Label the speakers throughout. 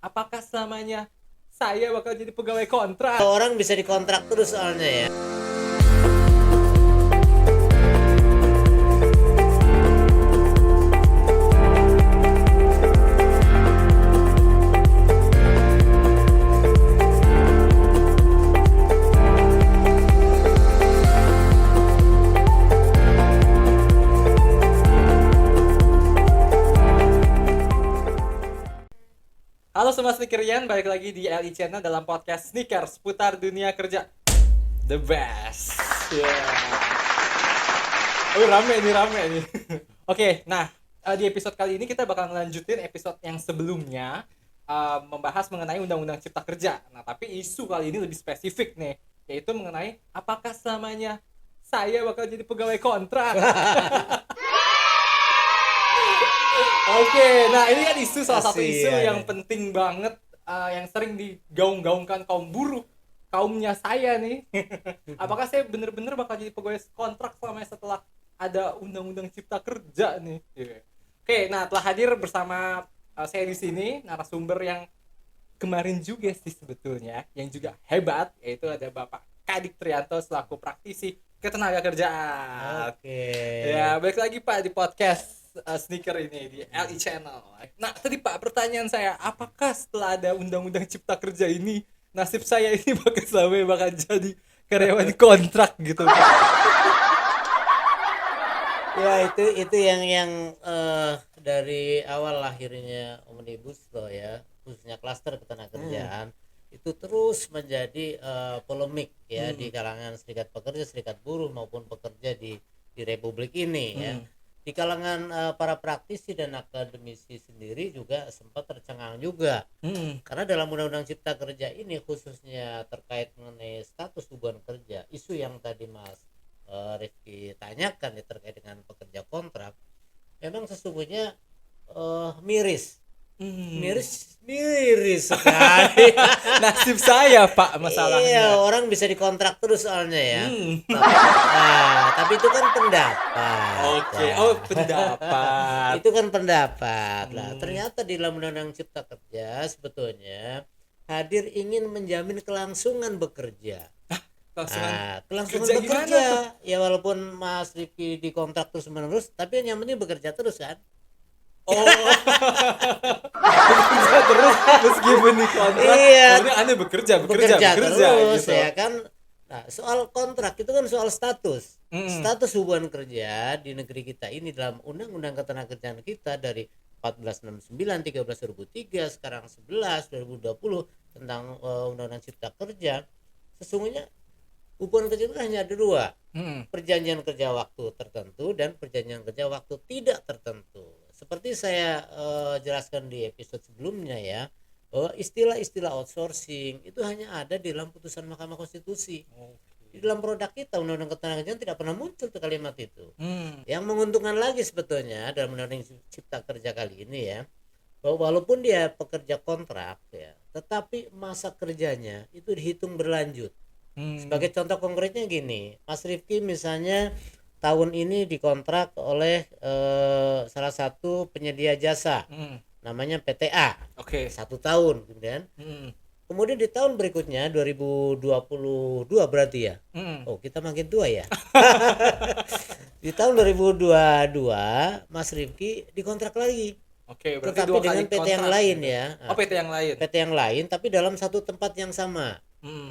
Speaker 1: apakah selamanya saya bakal jadi pegawai kontrak?
Speaker 2: Orang bisa dikontrak terus soalnya ya.
Speaker 1: Halo semua sneakerian, balik lagi di LI Channel dalam podcast Sneakers seputar dunia kerja. The best. Oh, rame nih. Oke, nah di episode kali ini kita bakal ngelanjutin episode yang sebelumnya, membahas mengenai Undang-Undang Cipta Kerja. Nah, tapi isu kali ini lebih spesifik nih, yaitu mengenai apakah selamanya saya bakal jadi pegawai kontrak. Oke, nah ini kan isu salah satu isu yang penting banget, yang sering digaung-gaungkan kaum buruh, kaumnya saya nih. Apakah saya bener-bener bakal jadi pegawai kontrak selama setelah ada Undang-Undang Cipta Kerja nih? Oke, nah telah hadir bersama saya di sini narasumber yang kemarin juga sih sebetulnya, yang juga hebat, yaitu ada Bapak Kadhik Trianto selaku praktisi ketenagakerjaan.
Speaker 2: Oke.
Speaker 1: Ya, balik lagi Pak di podcast sneaker ini di LI Channel. Nah, tadi Pak pertanyaan saya, apakah setelah ada Undang-Undang Cipta Kerja ini nasib saya ini bakal jadi karyawan kontrak gitu Pak?
Speaker 2: Ya itu yang dari awal lahirnya Omnibus Law ya, khususnya klaster ketenagakerjaan itu terus menjadi polemik ya di kalangan serikat pekerja, serikat buruh maupun pekerja di Republik ini ya. Di kalangan para praktisi dan akademisi sendiri juga sempat tercengang juga karena dalam Undang-Undang Cipta Kerja ini khususnya terkait mengenai status hubungan kerja, isu yang tadi Mas Rifki tanyakan ya terkait dengan pekerja kontrak, memang sesungguhnya miris sekali.
Speaker 1: Nasib saya Pak masalahnya.
Speaker 2: Iya, orang bisa dikontrak terus soalnya ya. Tapi itu kan pendapat.
Speaker 1: Oke, pendapat.
Speaker 2: Itu kan pendapat. Lah, ternyata di dalam Undang-Undang Cipta Kerja sebetulnya hadir ingin menjamin kelangsungan bekerja. Kelangsungan bekerja. Ya walaupun Mas Rifki dikontrak terus menerus, tapi yang penting bekerja terus kan.
Speaker 1: Bekerja terus meskipun di kontrak.
Speaker 2: Iya.
Speaker 1: Aneh bekerja
Speaker 2: terus
Speaker 1: gitu.
Speaker 2: ya kan. Nah, soal kontrak itu kan soal status. Status hubungan kerja di negeri kita ini dalam Undang-Undang Ketenagakerjaan kita dari 1469, 13 2003, sekarang 11 2020 tentang Undang-Undang Cipta Kerja. Sesungguhnya hubungan kerja itu hanya ada dua, perjanjian kerja waktu tertentu dan perjanjian kerja waktu tidak tertentu. Seperti saya jelaskan di episode sebelumnya ya, bahwa istilah-istilah outsourcing itu hanya ada di dalam putusan Mahkamah Konstitusi. Di dalam produk kita Undang-Undang Ketenagakerjaan tidak pernah muncul tuh kalimat itu. Yang menguntungkan lagi sebetulnya dalam Undang-Undang Cipta Kerja kali ini ya, bahwa walaupun dia pekerja kontrak ya, tetapi masa kerjanya itu dihitung berlanjut. Sebagai contoh konkretnya gini, Mas Rifki misalnya tahun ini dikontrak oleh salah satu penyedia jasa, namanya PTA.
Speaker 1: Oke.
Speaker 2: 1 tahun kemudian di tahun berikutnya 2022 berarti ya. Oh, kita makin tua ya. Di tahun 2022 Mas Rifki dikontrak lagi.
Speaker 1: Oke, berarti
Speaker 2: tetapi dengan PT yang lain ya.
Speaker 1: PT yang lain.
Speaker 2: PT yang lain tapi dalam satu tempat yang sama.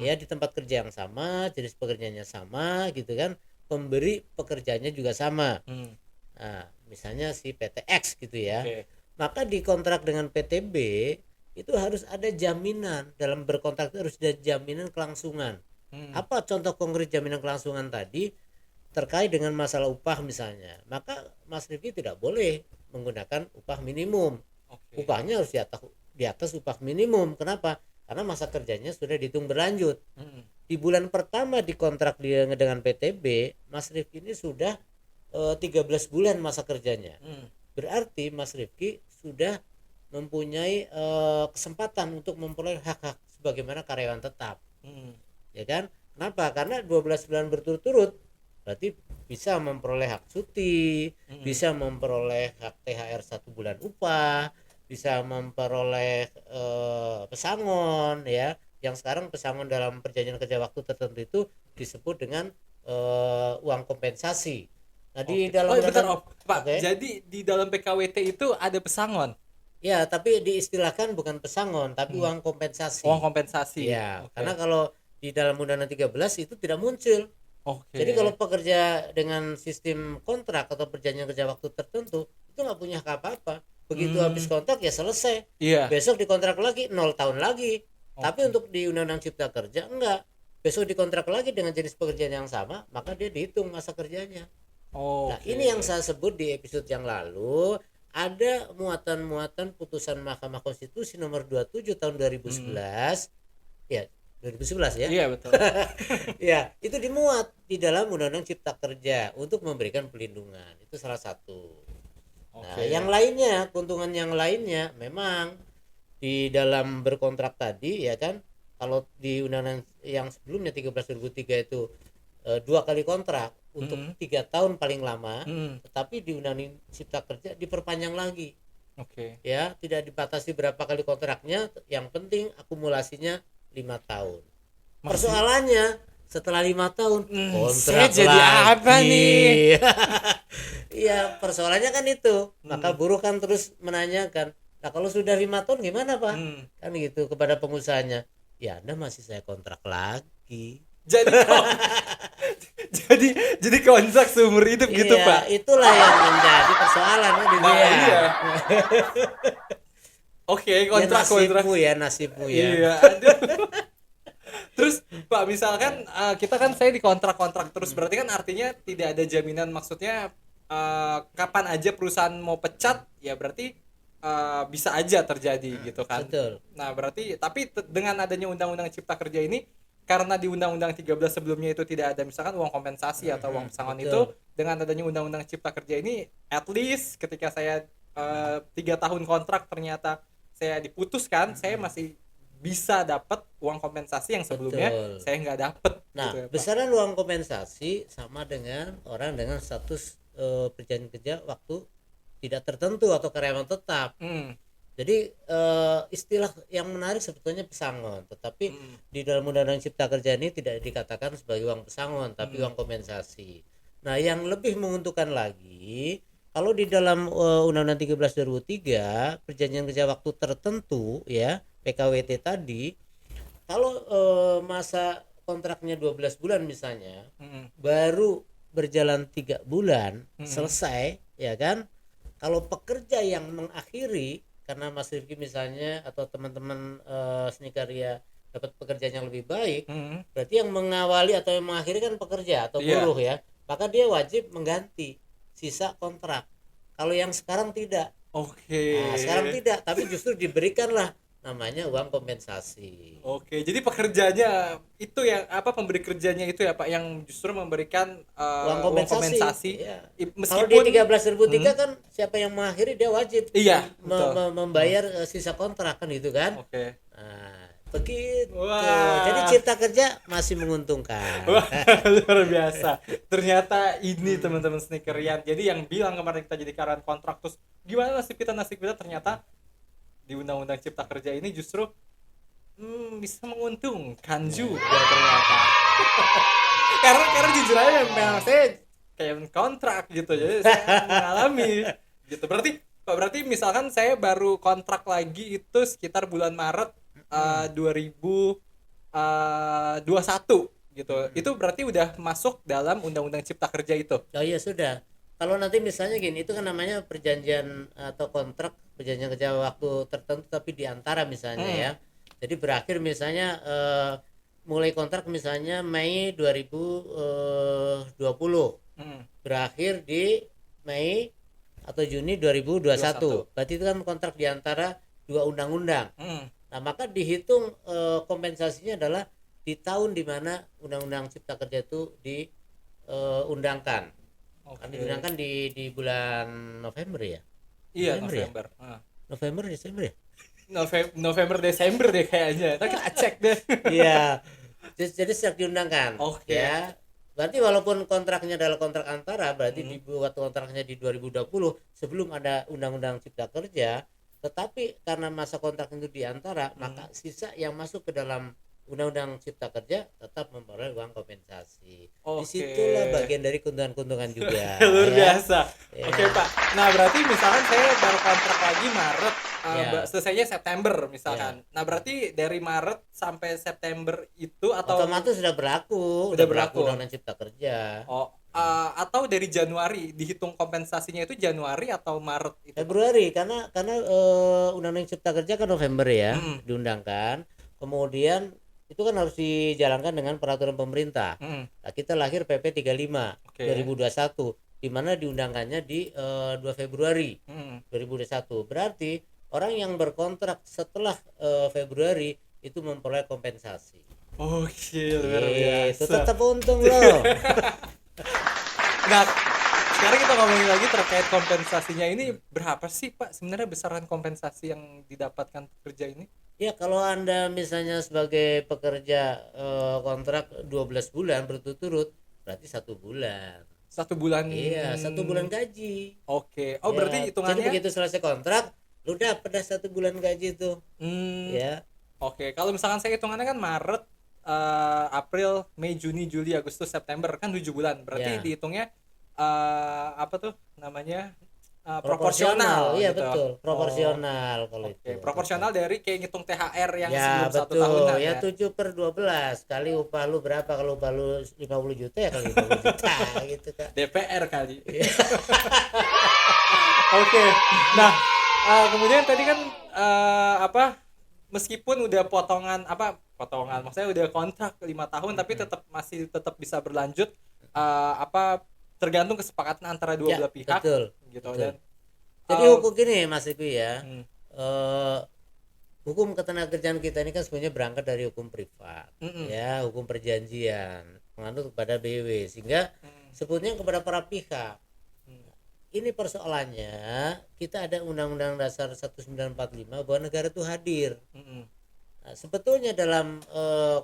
Speaker 2: Ya, di tempat kerja yang sama, jenis pekerjaannya sama gitu kan. Pemberi pekerjaannya juga sama. Nah, misalnya si PT X gitu ya. Maka di kontrak dengan PT B itu harus ada jaminan, dalam berkontrak itu harus ada jaminan kelangsungan. Apa contoh konkret jaminan kelangsungan tadi? Terkait dengan masalah upah misalnya, maka Mas Rifki tidak boleh menggunakan upah minimum. Upahnya harus di atas upah minimum. Kenapa? Karena masa kerjanya sudah dihitung berlanjut. Di bulan pertama di kontrak dia dengan PTB, Mas Rifki ini sudah 13 bulan masa kerjanya. Berarti Mas Rifki sudah mempunyai kesempatan untuk memperoleh hak-hak sebagaimana karyawan tetap. Ya kan? Kenapa? Karena 12 bulan berturut-turut berarti bisa memperoleh hak cuti, bisa memperoleh hak THR 1 bulan upah, bisa memperoleh pesangon ya, yang sekarang pesangon dalam perjanjian kerja waktu tertentu itu disebut dengan uang kompensasi. Nah di
Speaker 1: Oke.
Speaker 2: dalam
Speaker 1: Bentar, Pak.
Speaker 2: Oke.
Speaker 1: Jadi di dalam PKWT itu ada pesangon.
Speaker 2: Ya, tapi diistilahkan bukan pesangon, tapi
Speaker 1: Hmm.
Speaker 2: uang kompensasi.
Speaker 1: Uang kompensasi.
Speaker 2: Ya,
Speaker 1: Oke.
Speaker 2: karena kalau di dalam Undang-Undang 13 itu tidak muncul.
Speaker 1: Oke.
Speaker 2: Jadi kalau pekerja dengan sistem kontrak atau perjanjian kerja waktu tertentu itu nggak punya hak apa-apa. Begitu habis kontrak ya selesai.
Speaker 1: Iya.
Speaker 2: Besok dikontrak lagi 0 tahun lagi.
Speaker 1: Oke.
Speaker 2: Tapi untuk di Undang-Undang Cipta Kerja enggak. Besok dikontrak lagi dengan jenis pekerjaan yang sama, maka dia dihitung masa kerjanya. Nah,
Speaker 1: Oke.
Speaker 2: ini yang saya sebut di episode yang lalu, ada muatan-muatan putusan Mahkamah Konstitusi nomor 27 tahun 2011. Ya, 2011 ya.
Speaker 1: Iya, betul.
Speaker 2: Ya, itu dimuat di dalam Undang-Undang Cipta Kerja untuk memberikan pelindungan. Itu salah satu. Nah,
Speaker 1: Oke.
Speaker 2: yang lainnya, keuntungan yang lainnya memang di dalam berkontrak tadi ya kan, kalau di undang-undang yang sebelumnya 13/2003 itu 2 kali kontrak untuk 3 tahun paling lama, tetapi di Undang-Undang Cipta Kerja diperpanjang lagi.
Speaker 1: Oke.
Speaker 2: Ya, tidak dibatasi berapa kali kontraknya, yang penting akumulasinya 5 tahun. Persoalannya setelah 5 tahun kontrak
Speaker 1: saya jadi
Speaker 2: lagi.
Speaker 1: apa nih?
Speaker 2: Iya, persoalannya kan itu. Maka buruh kan terus menanyakan, nah kalau sudah 5 tahun gimana Pak? Kan gitu kepada pengusahanya. Ya Anda masih saya kontrak lagi.
Speaker 1: Jadi jadi kontrak seumur hidup gitu,
Speaker 2: Iya,
Speaker 1: Pak.
Speaker 2: itulah yang menjadi persoalan di
Speaker 1: Nah,
Speaker 2: dia.
Speaker 1: iya. Oke, kontrak.
Speaker 2: Ya nasibmu ya.
Speaker 1: Iya, aduh. Terus Pak, misalkan kita kan saya dikontrak-kontrak terus, berarti kan artinya tidak ada jaminan, maksudnya kapan aja perusahaan mau pecat ya berarti bisa aja terjadi gitu kan.
Speaker 2: Betul.
Speaker 1: Nah, berarti tapi dengan adanya Undang-Undang Cipta Kerja ini, karena di Undang-Undang 13 sebelumnya itu tidak ada misalkan uang kompensasi atau uang pesangon
Speaker 2: betul.
Speaker 1: itu, dengan adanya Undang-Undang Cipta Kerja ini at least ketika saya 3 tahun kontrak ternyata saya diputuskan, saya masih bisa dapat uang kompensasi yang sebelumnya
Speaker 2: Betul.
Speaker 1: saya nggak dapat.
Speaker 2: Nah,
Speaker 1: gitu ya, Pak.
Speaker 2: besaran uang kompensasi sama dengan orang dengan status perjanjian kerja waktu tidak tertentu atau karyawan tetap. Jadi istilah yang menarik sebetulnya pesangon, tetapi di dalam Undang-Undang Cipta Kerja ini tidak dikatakan sebagai uang pesangon, tapi uang kompensasi. Nah, yang lebih menguntungkan lagi, kalau di dalam Undang-Undang 13/2003 perjanjian kerja waktu tertentu ya, PKWT tadi, kalau masa kontraknya 12 bulan misalnya, baru berjalan 3 bulan selesai ya kan. Kalau pekerja yang mengakhiri karena Mas Rifki misalnya atau teman-teman Snikaria dapat pekerjaan yang lebih baik, berarti yang mengawali atau yang mengakhiri kan pekerja atau buruh ya, maka dia wajib mengganti sisa kontrak. Kalau yang sekarang tidak.
Speaker 1: Oke.
Speaker 2: Nah, sekarang tidak, tapi justru diberikanlah namanya uang kompensasi.
Speaker 1: Oke, jadi pekerjanya itu yang pemberi kerjanya itu ya Pak yang justru memberikan
Speaker 2: Uang kompensasi. Iya. Kalau di 13/2003 kan siapa yang mengakhiri dia wajib membayar sisa kontrak kan gitu kan.
Speaker 1: Oke.
Speaker 2: Nah, begitu.
Speaker 1: Wah.
Speaker 2: Jadi Cipta Kerja masih menguntungkan.
Speaker 1: Wah, luar biasa. Ternyata ini teman-teman Sneakerian. Jadi yang bilang kemarin kita jadi karyawan kontrak terus gimana nasib kita ternyata di Undang-Undang Cipta Kerja ini justru bisa menguntungkan juga ternyata. karena jujur aja memang saya kayak kontrak gitu, jadi saya mengalami gitu. Berarti misalkan saya baru kontrak lagi itu sekitar bulan Maret 2021 gitu. Itu berarti udah masuk dalam Undang-Undang Cipta Kerja itu.
Speaker 2: Oh iya sudah. Kalau nanti misalnya gini, itu kan namanya perjanjian atau kontrak perjanjian kerja waktu tertentu tapi di antara misalnya ya. Jadi berakhir misalnya mulai kontrak misalnya Mei 2020. Berakhir di Mei atau Juni 2021. Berarti itu kan kontrak di antara 2 undang-undang. Nah, maka dihitung kompensasinya adalah di tahun di mana Undang-Undang Cipta Kerja itu diundangkan. Kan diundangkan di bulan November ya?
Speaker 1: Iya,
Speaker 2: November. November Desember ya?
Speaker 1: November Desember deh kayaknya. Kita cek deh.
Speaker 2: Iya. Jadi sejak diundangkan.
Speaker 1: Oke.
Speaker 2: Ya. Berarti walaupun kontraknya adalah kontrak antara, berarti dibuat kontraknya di 2020 sebelum ada Undang-Undang Cipta Kerja, Tetapi karena masa kontrak itu diantara, maka sisa yang masuk ke dalam Undang-Undang Cipta Kerja tetap memperoleh uang kompensasi.
Speaker 1: Oke.
Speaker 2: Disitulah bagian dari keuntungan-keuntungan juga.
Speaker 1: Luar
Speaker 2: ya.
Speaker 1: biasa.
Speaker 2: Ya.
Speaker 1: Oke Pak. Nah berarti misalkan saya baru kontrak lagi Maret,
Speaker 2: Ya.
Speaker 1: selesainya September misalkan. Nah berarti dari Maret sampai September itu atau
Speaker 2: Otomatis sudah berlaku,
Speaker 1: Udah berlaku.
Speaker 2: Undang-Undang Cipta Kerja.
Speaker 1: Atau dari Januari dihitung kompensasinya itu Januari atau Maret itu?
Speaker 2: Februari karena Undang-Undang Cipta Kerja kan November ya diundangkan. Kemudian itu kan harus dijalankan dengan peraturan pemerintah. Nah, kita lahir PP 35 2021 di mana diundangkannya di 2 Februari 2021. Berarti orang yang berkontrak setelah Februari itu memperoleh kompensasi.
Speaker 1: Oke, luar biasa.
Speaker 2: Itu tetap untung loh.
Speaker 1: Nah, sekarang kita ngomongin lagi terkait kompensasinya ini berapa sih Pak sebenarnya besaran kompensasi yang didapatkan pekerja ini?
Speaker 2: Ya kalau Anda misalnya sebagai pekerja kontrak 12 bulan berturut-turut berarti 1 bulan.
Speaker 1: 1 bulan.
Speaker 2: Iya, 1 bulan gaji.
Speaker 1: Oke.
Speaker 2: Ya,
Speaker 1: Berarti hitungannya
Speaker 2: jadi begitu selesai kontrak lu dapat dah 1 bulan gaji itu. Ya.
Speaker 1: Oke, kalau misalkan saya hitungannya kan Maret, April, Mei, Juni, Juli, Agustus, September kan 7 bulan. Berarti
Speaker 2: Ya.
Speaker 1: dihitungnya apa tuh namanya? Proporsional.
Speaker 2: Iya
Speaker 1: gitu.
Speaker 2: betul, proporsional kalau
Speaker 1: Oke,
Speaker 2: itu.
Speaker 1: proporsional dari kayak ngitung THR yang
Speaker 2: Ya
Speaker 1: sebelum 1
Speaker 2: betul,
Speaker 1: tahunan
Speaker 2: ya 7/12 kali upah lu berapa, kalau upah lu 50 juta ya kali 50 juta gitu Kak.
Speaker 1: DPR kali. Oke. Nah, kemudian tadi kan meskipun udah potongan maksudnya udah kontrak 5 tahun tapi masih tetap bisa berlanjut, tergantung kesepakatan antara dua belah pihak.
Speaker 2: Betul.
Speaker 1: Gitu.
Speaker 2: Betul.
Speaker 1: Dan
Speaker 2: Jadi hukum gini Mas Iku ya. Hukum ketenagakerjaan kita ini kan sebenarnya berangkat dari hukum privat. Ya, hukum perjanjian, menganut kepada BW sehingga sebutnya kepada para pihak. Ini persoalannya kita ada Undang-Undang Dasar 1945 bahwa negara itu hadir. Nah, sebetulnya dalam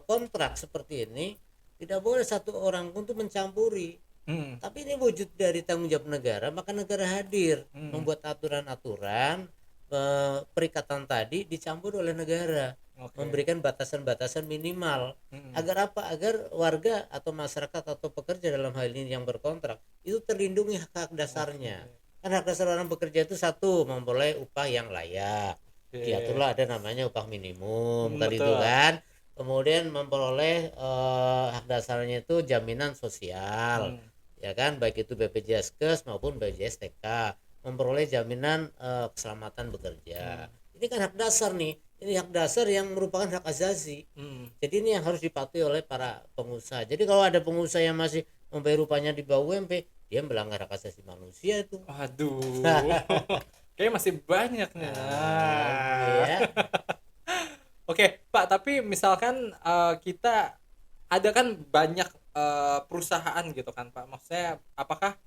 Speaker 2: kontrak seperti ini tidak boleh satu orang pun tuh mencampuri. Tapi ini wujud dari tanggung jawab negara, maka negara hadir membuat aturan-aturan perikatan tadi dicampur oleh negara, memberikan batasan-batasan minimal. Agar apa? Agar warga atau masyarakat atau pekerja dalam hal ini yang berkontrak itu terlindungi hak dasarnya. Kan hak dasar orang bekerja itu satu, memperoleh upah yang layak. Diaturlah ada namanya upah minimum kan itu kan. Kemudian memperoleh hak dasarnya itu jaminan sosial. Ya kan, baik itu BPJS maupun BPJS TK, memperoleh jaminan keselamatan bekerja. Ini kan hak dasar nih, ini hak dasar yang merupakan hak asasi. Jadi ini yang harus dipatuhi oleh para pengusaha. Jadi kalau ada pengusaha yang masih membayar upahnya di bawah UMP, dia melanggar hak asasi manusia itu.
Speaker 1: Aduh. Kayaknya masih banyak nih.
Speaker 2: Ya.
Speaker 1: Oke, Pak, tapi misalkan kita ada kan banyak perusahaan gitu kan Pak, maksudnya apakah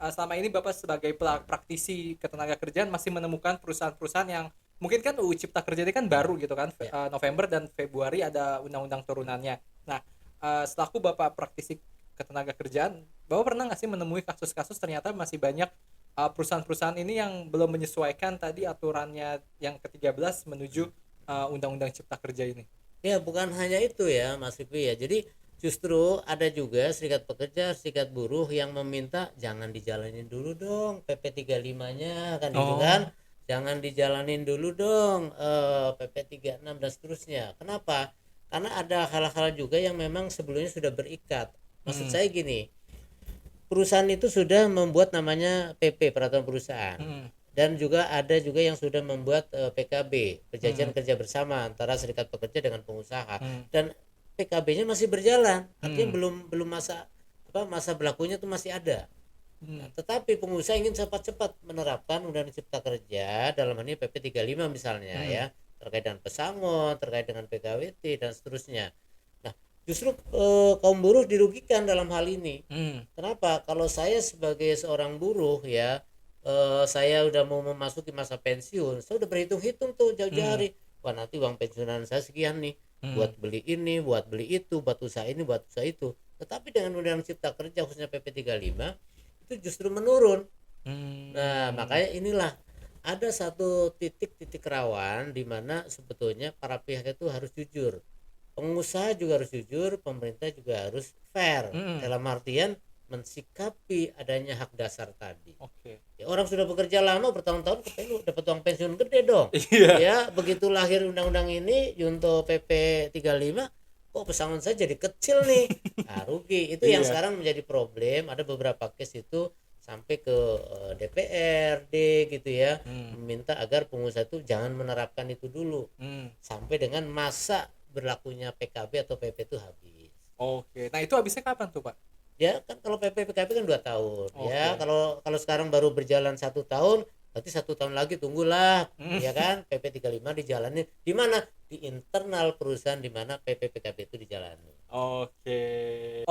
Speaker 1: selama ini Bapak sebagai praktisi ketenagakerjaan masih menemukan perusahaan-perusahaan yang mungkin kan UU Cipta Kerja ini kan baru gitu kan, November dan Februari ada undang-undang turunannya. Nah, selaku Bapak praktisi ketenagakerjaan, Bapak pernah nggak sih menemui kasus-kasus ternyata masih banyak perusahaan-perusahaan ini yang belum menyesuaikan tadi aturannya yang ke-13 menuju undang-undang Cipta Kerja ini?
Speaker 2: Ya, bukan hanya itu ya Mas Fikri ya. Jadi justru ada juga serikat pekerja, serikat buruh yang meminta jangan dijalanin dulu dong PP 35-nya kan gitu kan. Jangan dijalanin dulu dong PP 36 dan seterusnya. Kenapa? Karena ada hal-hal juga yang memang sebelumnya sudah berikat. Maksud saya gini, perusahaan itu sudah membuat namanya PP, peraturan perusahaan. Dan juga ada juga yang sudah membuat PKB, perjanjian kerja bersama antara serikat pekerja dengan pengusaha. Dan PKB-nya masih berjalan, artinya belum masa berlakunya itu masih ada. Nah, tetapi pengusaha ingin cepat-cepat menerapkan Undang-Undang Cipta Kerja dalam hal ini PP 35 misalnya ya, terkait dengan pesangon, terkait dengan PKWT dan seterusnya. Nah, justru kaum buruh dirugikan dalam hal ini. Kenapa? Kalau saya sebagai seorang buruh ya, saya udah mau memasuki masa pensiun, saya udah berhitung-hitung tuh jauh-jauh hari, wah nanti uang pensiunan saya sekian nih, buat beli ini, buat beli itu, buat usaha ini, buat usaha itu. Tetapi dengan Undang-Undang Cipta Kerja khususnya PP 35 itu justru menurun. Nah, makanya inilah ada satu titik rawan di mana sebetulnya para pihak itu harus jujur. Pengusaha juga harus jujur, pemerintah juga harus fair. Dalam artian mensikapi adanya hak dasar tadi.
Speaker 1: Oke.
Speaker 2: Ya, orang sudah bekerja lama bertahun-tahun ketemu dapat uang pensiun gede dong.
Speaker 1: Iya.
Speaker 2: Ya, begitu lahir undang-undang ini Junto PP 35, kok pesangon saya jadi kecil nih. Nah, rugi. Itu yang
Speaker 1: Iya.
Speaker 2: sekarang menjadi problem. Ada beberapa case itu sampai ke DPRD gitu ya, meminta agar pengusaha itu jangan menerapkan itu dulu sampai dengan masa berlakunya PKB atau PP itu habis.
Speaker 1: Oke. Nah, itu habisnya kapan tuh, Pak?
Speaker 2: Ya kan kalau PP PKB kan 2 tahun. Ya,
Speaker 1: Oke.
Speaker 2: kalau sekarang baru berjalan 1 tahun, berarti 1 tahun lagi tunggulah. Ya kan, PP 35 dijalani di mana? Di internal perusahaan di mana PP PKB itu dijalani.
Speaker 1: Oke,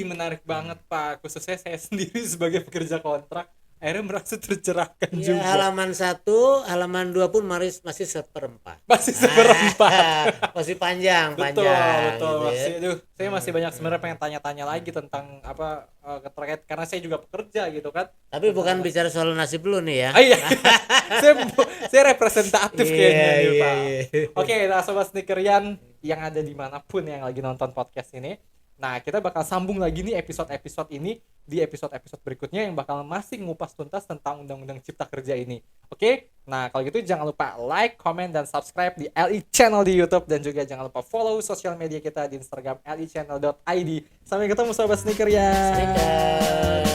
Speaker 1: menarik banget Pak. Khususnya saya sendiri sebagai pekerja kontrak, akhirnya merasa tercerahkan
Speaker 2: Ya,
Speaker 1: juga.
Speaker 2: halaman 1, halaman 2 pun masih seperempat.
Speaker 1: Masih seperempat.
Speaker 2: Masih panjang.
Speaker 1: Betul.
Speaker 2: Gitu
Speaker 1: Masih,
Speaker 2: ya.
Speaker 1: aduh, saya masih banyak sebenarnya pengen tanya-tanya lagi tentang apa terkait karena saya juga pekerja gitu kan.
Speaker 2: Tapi bukan bicara soal nasib dulu nih ya.
Speaker 1: Iya. saya representatif kayaknya nih Pak.
Speaker 2: Iya.
Speaker 1: Oke, nah Sobat Sneakerian yang ada dimanapun yang lagi nonton podcast ini, nah kita bakal sambung lagi nih episode-episode ini di episode-episode berikutnya yang bakal masih ngupas tuntas tentang Undang-Undang Cipta Kerja ini. Oke, nah kalau gitu jangan lupa like, comment, dan subscribe di LI Channel di YouTube, dan juga jangan lupa follow sosial media kita di Instagram lichannel.id. Sampai ketemu Sobat Sneakerian.
Speaker 2: Sneaker.